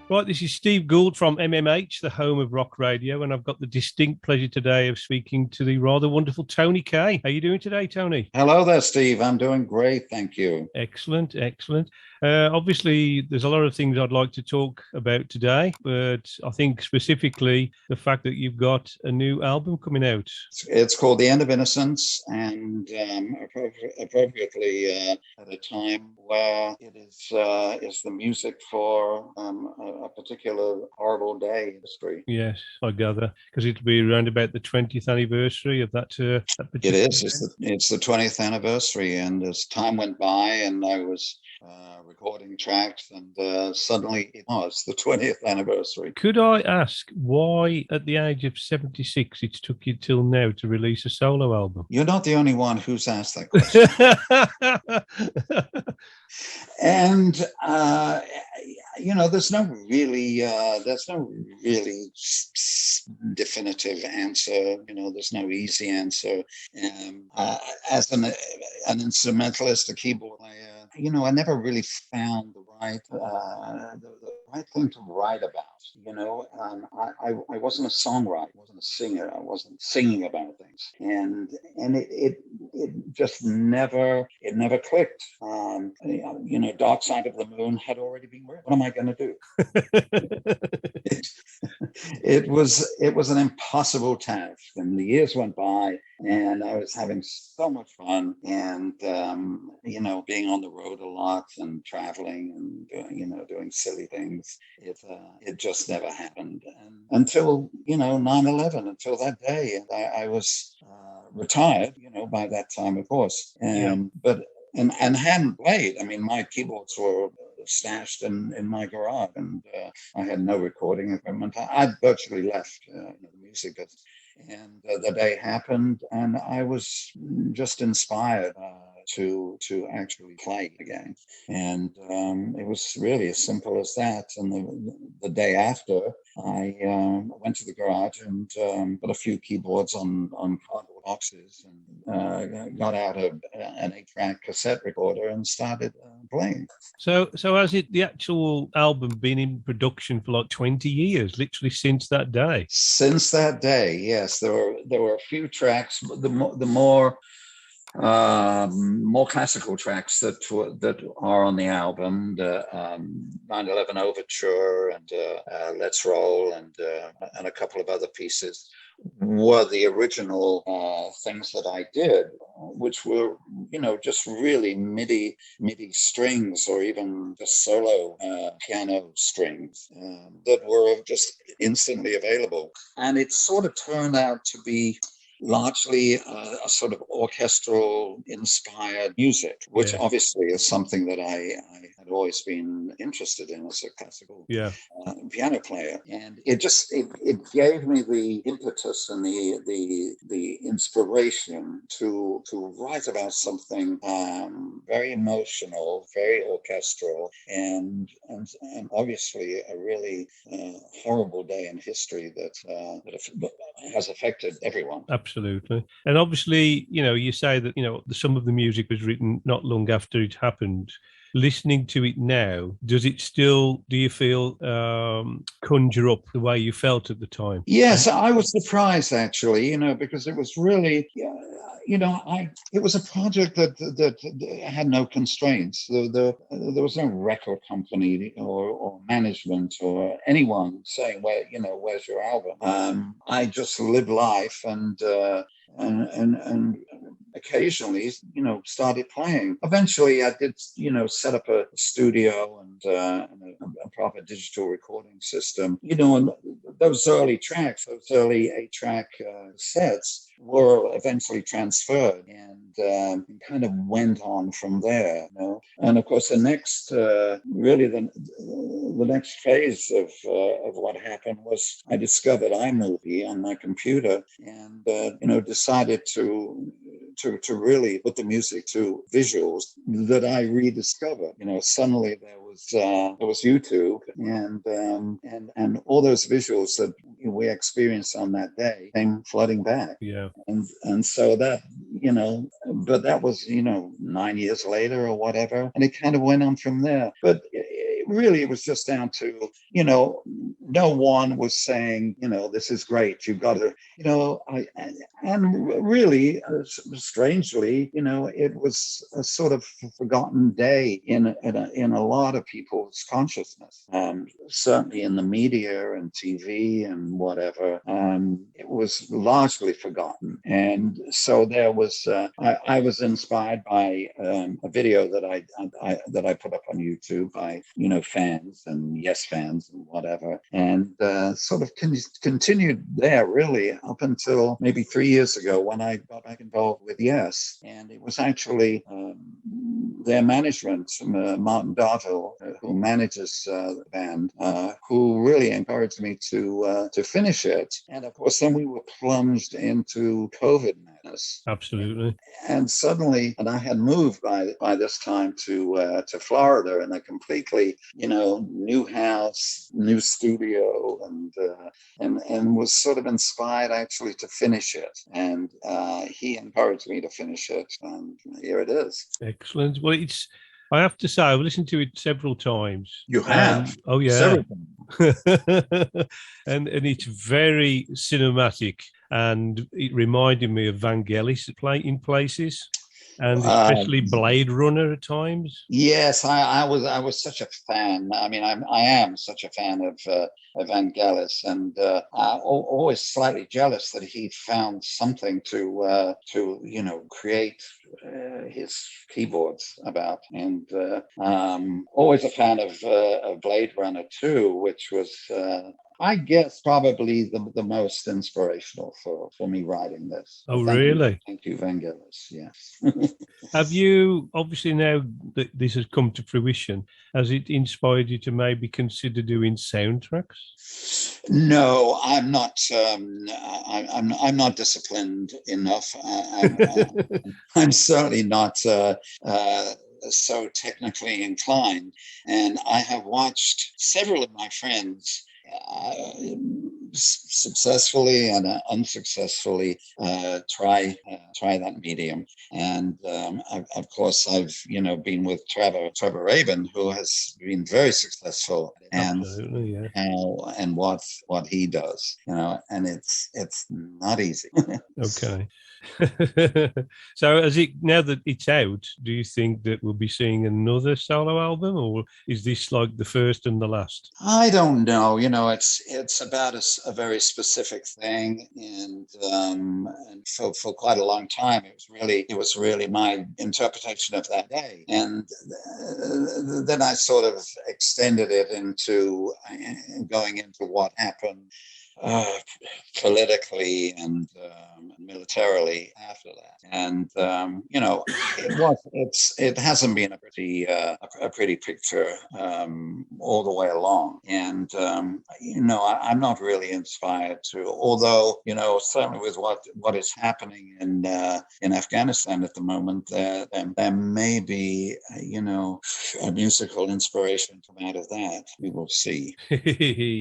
Right, this is Steve Gould from MMH, the home of rock radio, and I've got the distinct pleasure today of speaking to the rather wonderful Tony Kaye. How are you doing today, Tony? Hello there, Steve. I'm doing great, thank you. Excellent, excellent. Obviously, there's a lot of things I'd like to talk about today, but I think specifically the fact that you've got a new album coming out. It's called The End of Innocence, and appropriately at a time where it is the music for a particular horrible day in history. Yes, I gather, because it'll be around about the 20th anniversary of that It particular is. It's the 20th anniversary, and as time went by, and I was recording tracks, and suddenly it was the 20th anniversary. Could I ask why, at the age of 76, it took you till now to release a solo album? You're not the only one who's asked that question. And there's no really definitive answer. There's no easy answer. As an instrumentalist, a keyboard player, I never really found the right thing to write about. I wasn't a songwriter, I wasn't a singer, I wasn't singing about things, and it just never clicked. Dark Side of the Moon had already been written. What am I going to do? It was an impossible task, and the years went by, and I was having so much fun, and being on the road a lot and traveling and doing silly things. It just never happened, and until 9/11, until that day, and I was retired. By that time, of course, but. And hadn't played. I mean, my keyboards were stashed in my garage, and I had no recording equipment. I'd virtually left the music, and the day happened, and I was just inspired to actually play again. And it was really as simple as that. And the day after, I went to the garage and put a few keyboards on cardboard boxes, and got out an 8-track cassette recorder and started playing. So has the actual album been in production for like 20 years, literally since that day? Since that day, yes. There were a few tracks. The more classical tracks that are on the album, the 9/11 Overture and Let's Roll and a couple of other pieces, were the original things that I did, which were just really MIDI strings, or even just solo piano strings that were just instantly available. And it sort of turned out to be largely a sort of orchestral inspired music, which obviously is something that I had always been interested in as a classical piano player. And it gave me the impetus and the inspiration to write about something very emotional, very orchestral, and obviously a really horrible day in history that has affected everyone. Absolutely. And obviously, you say that, some of the music was written not long after it happened. Listening to it now, do you feel conjure up the way you felt at the time? Yes, I was surprised actually, because it was really, it was a project that had no constraints. There was no record company or management or anyone saying, where's your album? I just lived life and occasionally, started playing. Eventually, I did, set up a studio and a proper digital recording system. And those early tracks, those early 8-track sets were eventually transferred and kind of went on from there. And of course, the next, really the next phase of what happened was I discovered iMovie on my computer and, decided to really put the music to visuals that I rediscovered. Suddenly there was YouTube and all those visuals that we experienced on that day came flooding back. Yeah. And so that, but that was, 9 years later or whatever. And it kind of went on from there. But it was just down to, no one was saying, this is great. You've got to, and really, strangely, it was a sort of forgotten day in a lot of people's consciousness. Certainly in the media and TV and whatever, it was largely forgotten. And so there was, I was inspired by a video that I put up on YouTube by, fans and Yes fans and whatever, and sort of continued there really up until maybe 3 years ago when I got back involved with Yes. And it was actually their management, Martin Darville, who manages the band, who really encouraged me to finish it. And of course, then we were plunged into COVID madness. Absolutely. And suddenly, and I had moved by this time to Florida in a completely, new house, new studio, and was sort of inspired actually to finish it. And he encouraged me to finish it, and here it is. Excellent. Well, I have to say, I've listened to it several times. You have? Oh, yeah. Several times. and it's very cinematic, and it reminded me of Vangelis in places, and especially Blade Runner at times. Yes, I was such a fan. I mean, I am such a fan of Vangelis, and always slightly jealous that he found something to create his keyboards about. And always a fan of Blade Runner 2, which was I guess probably the most inspirational for me writing this. Oh, really? Thank you, Vangelis. Yes. Have you, obviously now that this has come to fruition, has it inspired you to maybe consider doing soundtracks? No, I'm not. I'm not disciplined enough. I'm certainly not so technically inclined, and I have watched several of my friends successfully and unsuccessfully try that medium. And of course, I've been with Trevor Rabin, who has been very successful, and absolutely, yeah. And what he does, and it's not easy. Okay. So now that it's out, do you think that we'll be seeing another solo album, or is this like the first and the last? I don't know. It's about a very specific thing, and for quite a long time, it was really my interpretation of that day, and then I sort of extended it into going into what happened politically and militarily after that, and it hasn't been a pretty picture all the way along, and I'm not really inspired to, although certainly with what is happening in Afghanistan at the moment, there may be a musical inspiration come out of that. We will see.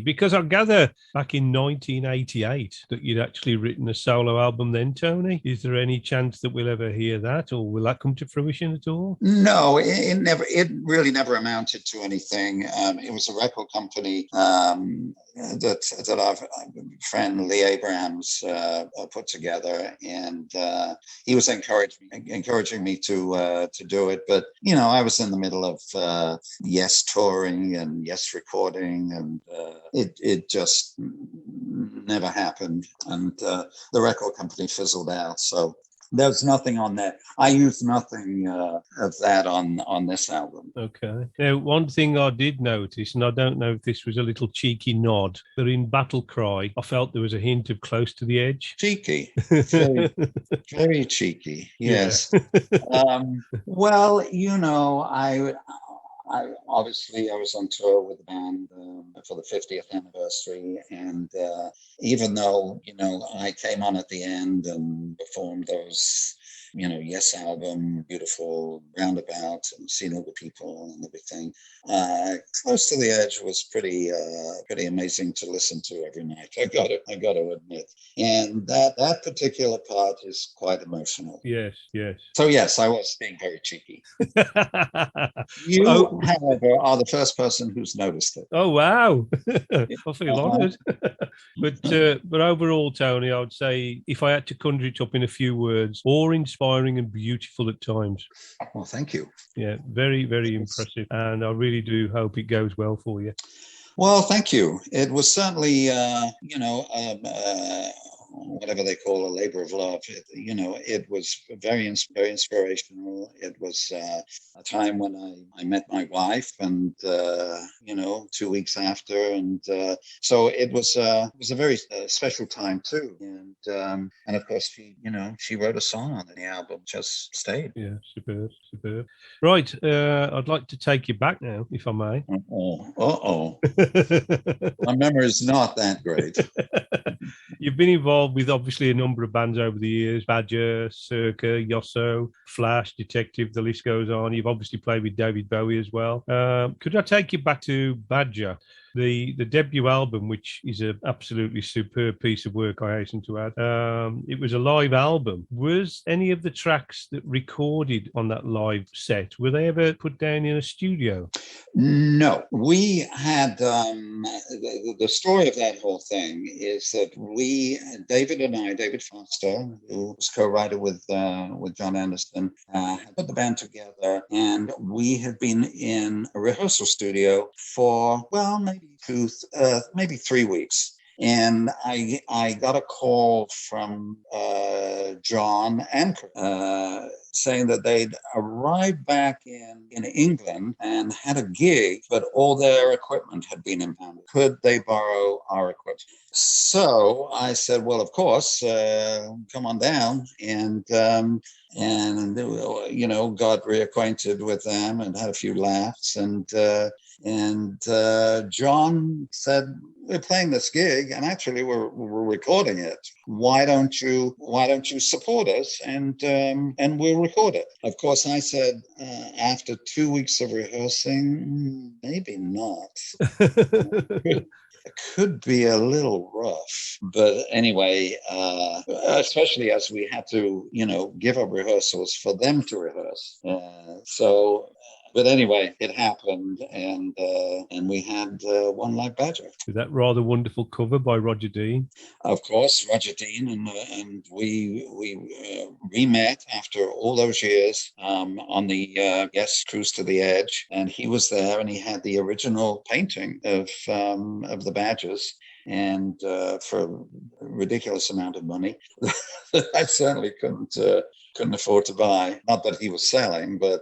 Because I gather back in 1988 that you'd actually written a solo album then, Tony. Is there any chance that we'll ever hear that, or will that come to fruition at all? No, it really never amounted to anything. It was a record company that our friend Lee Abrahams put together, and he was encouraging me to do it. But I was in the middle of Yes touring and Yes recording, and it just never happened, and the record company fizzled out. So there's nothing on that. I used nothing of that on this album. Okay. Now, one thing I did notice, and I don't know if this was a little cheeky nod, that in Battle Cry, I felt there was a hint of Close to the Edge. Cheeky. Very, very cheeky. Yes. Yeah. Well, I was on tour with the band for the 50th anniversary, and even though I came on at the end and performed those Yes album, Beautiful, Roundabout, and Seen Other People and everything. Close to the Edge was pretty amazing to listen to every night. I got to admit, and that particular part is quite emotional. Yes, yes. So yes, I was being very cheeky. Oh, You, however, are the first person who's noticed it. oh wow! I feel Uh-huh. honoured. But overall, Tony, I would say if I had to conjure it up in a few words, awe-inspiring and beautiful at times. Well, thank you. Yeah, very, very impressive, and I really do hope it goes well for you. Well, thank you. It was certainly, whatever they call a labor of love. It was very inspirational. It was a time when I met my wife, and 2 weeks after, and so it was a very special time too. And of course, she wrote a song on the album, Just Stayed. Yeah, superb, superb. Right, I'd like to take you back now, if I may. Uh-oh. My memory is not that great. You've been involved with obviously a number of bands over the years: Badger, Circa, Yosso, Flash, Detective. The list goes on. You've obviously played with David Bowie as well. Could I take you back to Badger? The debut album, which is an absolutely superb piece of work, I hasten to add. It was a live album. Was any of the tracks that recorded on that live set, were they ever put down in a studio? No, we had the story of that whole thing is that David Foster, who was co-writer with John Anderson, had put the band together, and we had been in a rehearsal studio for maybe 3 weeks. And I got a call from John and saying that they'd arrived back in England and had a gig, but all their equipment had been impounded. Could they borrow our equipment? So I said, well, of course, come on down. And got reacquainted with them and had a few laughs. And John said, we're playing this gig, and actually we're recording it. Why don't you support us and we'll record it? Of course, I said after 2 weeks of rehearsing, maybe not. It could be a little rough, but anyway, especially as we had to, give up rehearsals for them to rehearse. But anyway, it happened, and we had One Live Badger. Is that rather wonderful cover by Roger Dean? Of course, Roger Dean, and we re-met after all those years on the Cruise to the Edge, and he was there, and he had the original painting of the Badgers. And for a ridiculous amount of money, I certainly couldn't afford to buy. Not that he was selling, but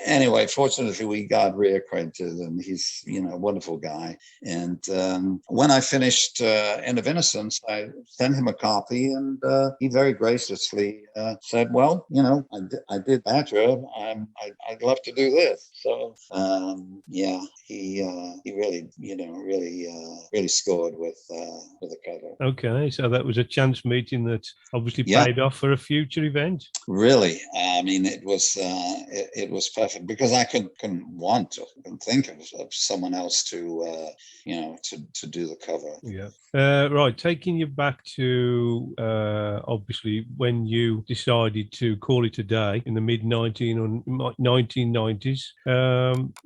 anyway, fortunately we got reacquainted, and he's a wonderful guy. And when I finished End of Innocence, I sent him a copy, and he very graciously said, "Well, I did Badger. I'd love to do this." So he really really scored with the cover. Okay, so that was a chance meeting that obviously paid off for a future event. Really, I mean, it was perfect, because I couldn't think of someone else to do the cover. Yeah. Right, taking you back to obviously when you decided to call it a day in the mid 1990s.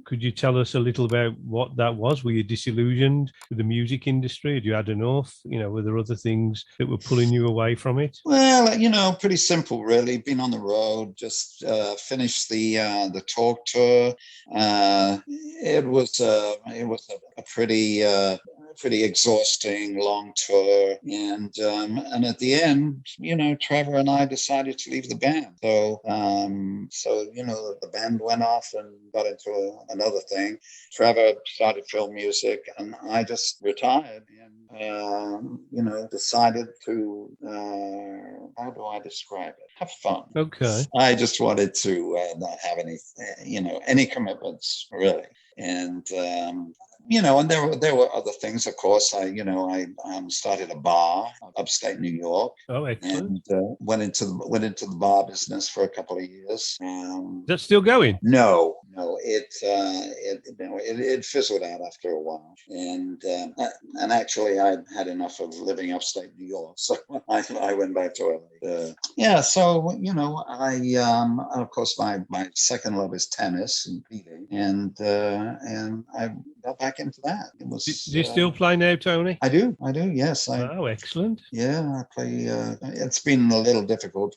Could you tell us a little about what that was? Were you disillusioned with the music industry? Had you had enough? Were there other things that were pulling you away from it? Well, pretty simple, really. Been on the road, just finished the talk tour. It was a pretty exhausting long tour, and at the end, Trevor and I decided to leave the band. So the band went off and got into another thing. Trevor started film music, and I just retired, and decided to how do I describe it? Have fun. Okay. I just wanted to not have any commitments, really. And And there were other things. Of course, I started a bar upstate New York, Oh, excellent. and went into the bar business for a couple of years. Is that still going? No, it fizzled out after a while, and actually I had enough of living upstate New York, so I went back to LA. Yeah, so I of course my second love is tennis and competing, and I got back into that. It was. Do you still play now, Tony? I do. Yes. Oh, excellent. Yeah, I play. It's been a little difficult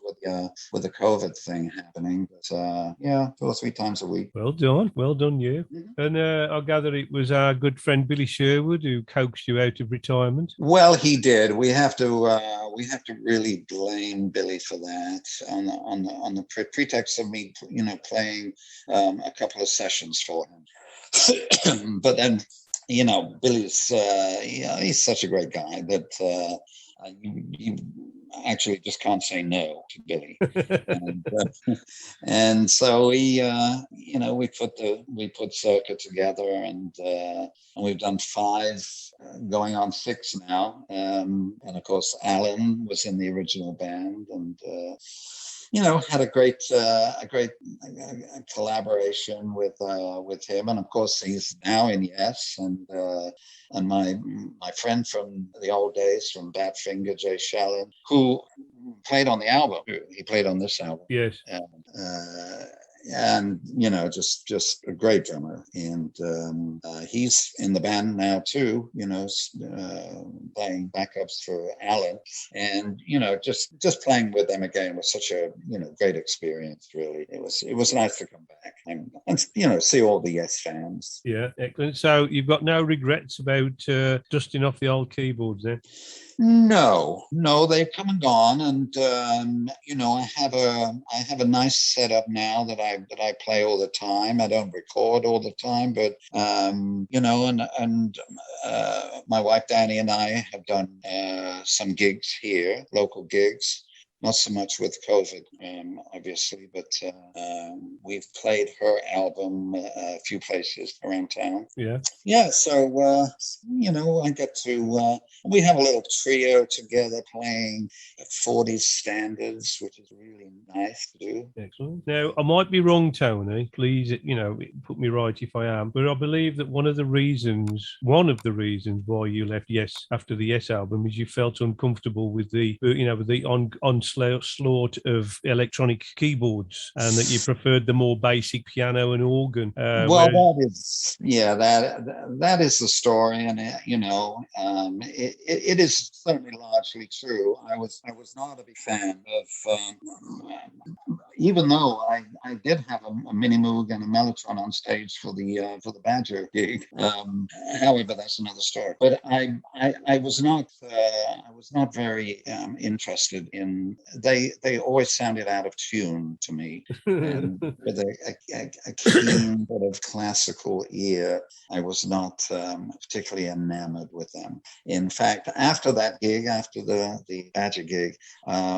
with the COVID thing happening, but yeah, 2 or 3 times a week. Well done, you. Mhm. And I gather it was our good friend Billy Sherwood who coaxed you out of retirement. Well, he did. We have to really blame Billy for that on the pretext of me, playing a couple of sessions for him. But then, Billy's he's such a great guy that you actually just can't say no to Billy. And so we put Circa together, and we've done 5, going on 6 now. And of course, Alan was in the original band, and had a great collaboration with him. And of course, he's now in Yes, and my friend from the old days from Badfinger, Jay Shallon, who played on the album. He played on this album. Yes. And just a great drummer, and he's in the band now too, playing backups for Alan, and just playing with them again was such a great experience. Really, it was nice to come back and see all the Yes fans. Yeah, excellent. So you've got no regrets about dusting off the old keyboards then? No, they've come and gone, and I have a nice setup now that I play all the time. I don't record all the time, but my wife Danny and I have done some gigs here, local gigs. Not so much with COVID, obviously, but we've played her album a few places around town. Yeah. Yeah, so, I get to, we have a little trio together playing 40s standards, which is really nice to do. Excellent. Now, I might be wrong, Tony. Please, put me right if I am. But I believe that one of the reasons why you left Yes after the Yes album is you felt uncomfortable with the onslaught of electronic keyboards, and that you preferred the more basic piano and organ. That is the story, and it is certainly largely true. I was not a big fan of, even though I did have a Mini Moog and a Mellotron on stage for the Badger gig. However, that's another story. But I was not very interested in. They always sounded out of tune to me, and with a keen sort of classical ear, I was not particularly enamored with them. In fact, after that gig, after the Badger gig,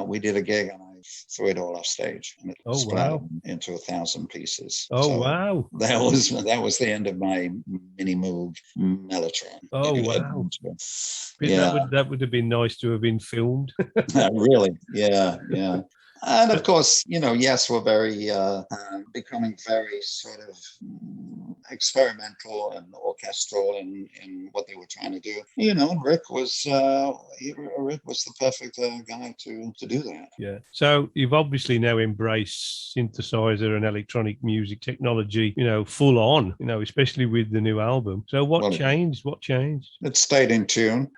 we did a gig and I threw it all off stage, and it splattered into 1,000 pieces. Oh, so wow! That was the end of my Mini Moog Mellotron. Oh, wow! Yeah, that would have been nice to have been filmed. Really, yeah. And of course, Yes, we're very becoming very sort of experimental and orchestral in what they were trying to do. And Rick was the perfect guy to do that. Yeah. So you've obviously now embraced synthesizer and electronic music technology, full on, especially with the new album. So what changed? What changed? It stayed in tune.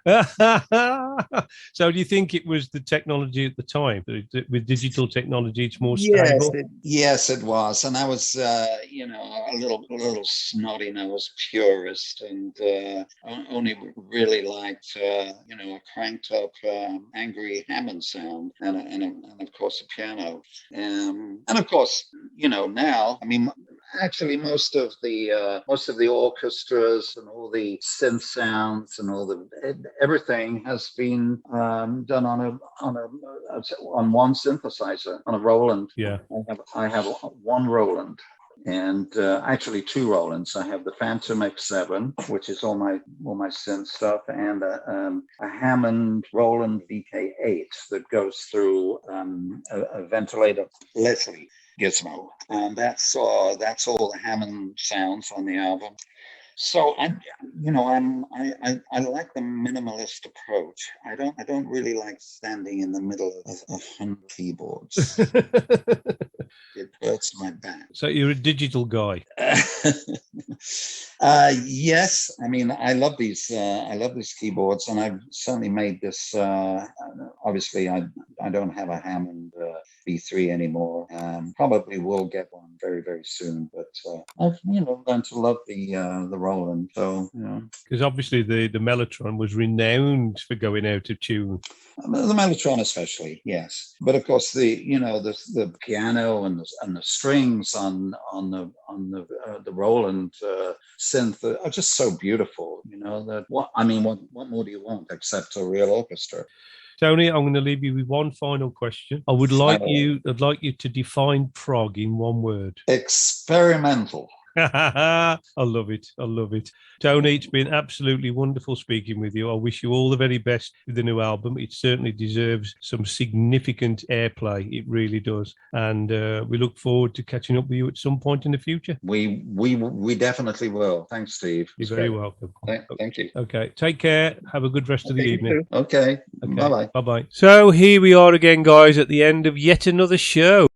So do you think it was the technology at the time? With digital technology, it's more stable? Yes, it was. And I was, a little snotty-nosed purist, and only really liked, a cranked-up, angry Hammond sound, and of course a piano. And of course, now, I mean, actually most of the orchestras and all the synth sounds and everything has been done on one synthesizer, on a Roland. Yeah, I have one Roland. and actually 2 Rolands. I have the Phantom X7, which is all my synth stuff, and a Hammond Roland VK8 that goes through a ventilator, literally gizmo, and that's all the Hammond sounds on the album. So I like the minimalist approach. I don't really like standing in the middle of 100 keyboards. It hurts my back. So you're a digital guy. Yes, I mean I love these keyboards, and I've certainly made this. Obviously, I don't have a Hammond V3 anymore. Probably will get one very, very soon, but I've learned to love the Roland. So because obviously the Mellotron was renowned for going out of tune. The Mellotron, especially, yes. But of course, the piano and the strings on the Roland synth are just so beautiful. What more do you want except a real orchestra? Tony, I'm going to leave you with one final question. I'd like you to define prog in one word. Experimental. I love it. Tony, it's been absolutely wonderful speaking with you. I wish you all the very best with the new album. It certainly deserves some significant airplay. It really does. And we look forward to catching up with you at some point in the future. We definitely will. Thanks, Steve. You're very welcome. Thank you. Okay. Take care. Have a good rest of the evening. Okay. Bye-bye. Bye-bye. So here we are again, guys, at the end of yet another show.